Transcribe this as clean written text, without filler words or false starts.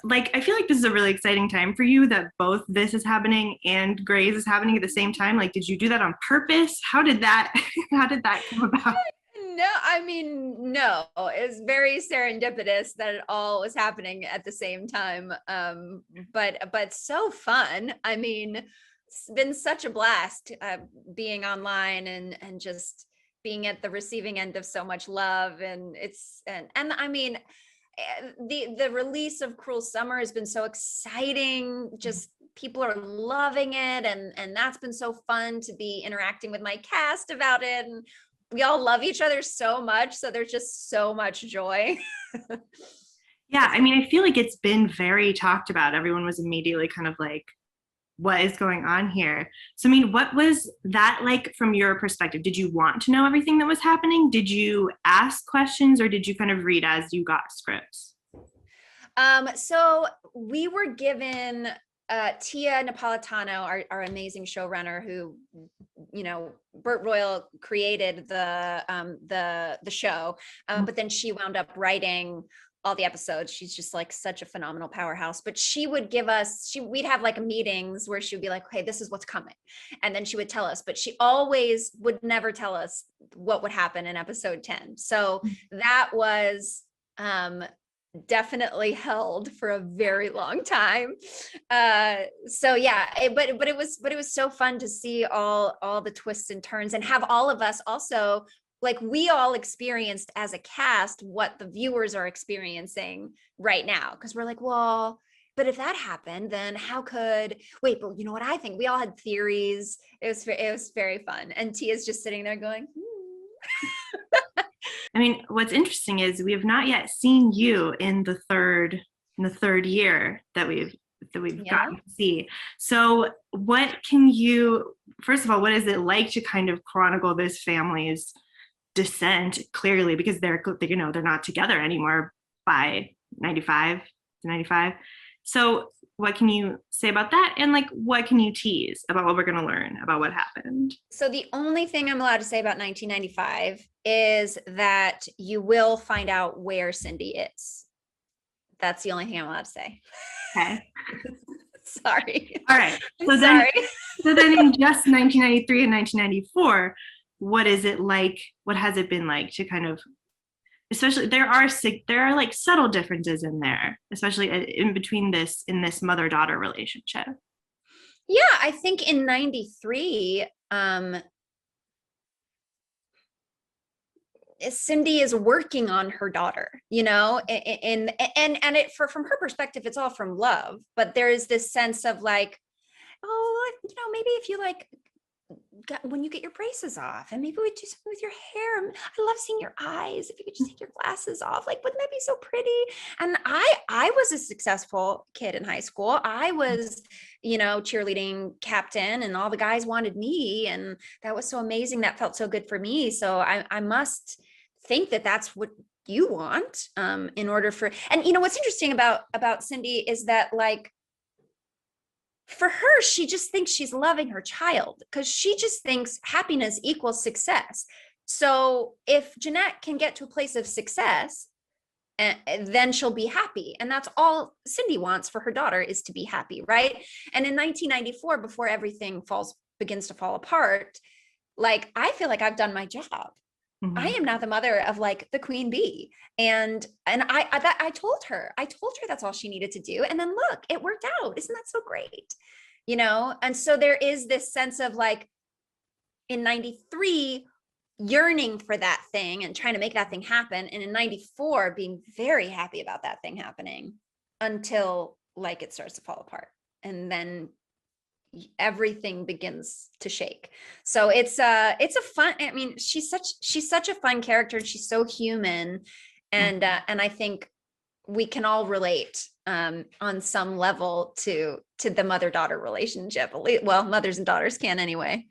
like, I feel like this is a really exciting time for you that both this is happening and Grey's is happening at the same time. Like, did you do that on purpose? How did that, how did that come about? No, I mean, no, it's very serendipitous that it all was happening at the same time. But so fun. I mean, it's been such a blast being online and just being at the receiving end of so much love. And and I mean, the release of Cruel Summer has been so exciting. Just people are loving it, and that's been so fun to be interacting with my cast about it, and we all love each other so much, so there's just so much joy. Yeah, I mean, I feel like it's been very talked about. Everyone was immediately kind of like, what is going on here? So, I mean, what was that like from your perspective? Did you want to know everything that was happening? Did you ask questions, or did you kind of read as you got scripts? So we were given Tia Napolitano, our amazing showrunner, who, you know, Burt Royal created the show, but then she wound up writing all the episodes. She's just like such a phenomenal powerhouse. But she would give us, we'd have like meetings where she would be like, "Hey, this is what's coming," and then she would tell us. But she always would never tell us what would happen in episode 10. So that was definitely held for a very long time. So yeah, but it was so fun to see all the twists and turns, and have all of us also, like, we all experienced as a cast what the viewers are experiencing right now, because we're like, well, but if that happened, then how could, wait, but you know what I think? We all had theories. It was very fun, and Tia's just sitting there going, I mean, what's interesting is we have not yet seen you in the third year that we've yeah. gotten to see. So what can you, first of all, what is it like to kind of chronicle this family's descent, clearly, because they're, you know, they're not together anymore by 95 to 95. So what can you say about that? And like, what can you tease about what we're going to learn about what happened? So the only thing I'm allowed to say about 1995 is that you will find out where Cindy is. That's the only thing I'm allowed to say. Okay. Sorry. All right. So sorry. So then in just 1993 and 1994, what is it like? What has it been like to kind of, especially there are like subtle differences in there, especially in between in this mother-daughter relationship. Yeah, I think in 93, Cindy is working on her daughter, you know, and it, from her perspective, it's all from love, but there is this sense of like, oh, you know, maybe if you like, when you get your braces off, and maybe we do something with your hair. I love seeing your eyes. If you could just take your glasses off, like, wouldn't that be so pretty? And I was a successful kid in high school. I was, you know, cheerleading captain, and all the guys wanted me, and that was so amazing. That felt so good for me. So I must think that that's what you want, in order for, and you know, what's interesting about Cindy is that, like, for her, she just thinks she's loving her child, because she just thinks happiness equals success. So if Jeanette can get to a place of success, then she'll be happy. And that's all Cindy wants for her daughter, is to be happy, right? And in 1994, before everything begins to fall apart, like, I feel like I've done my job. Mm-hmm. I am now the mother of, like, the queen bee. And I told her that's all she needed to do. And then look, it worked out. Isn't that so great? You know? And so there is this sense of, like, in 93, yearning for that thing and trying to make that thing happen. And in 94, being very happy about that thing happening, until, like, it starts to fall apart. And then everything begins to shake. So it's a fun, I mean, she's such a fun character, and she's so human, and I think we can all relate on some level to the mother-daughter relationship. Well, mothers and daughters can anyway.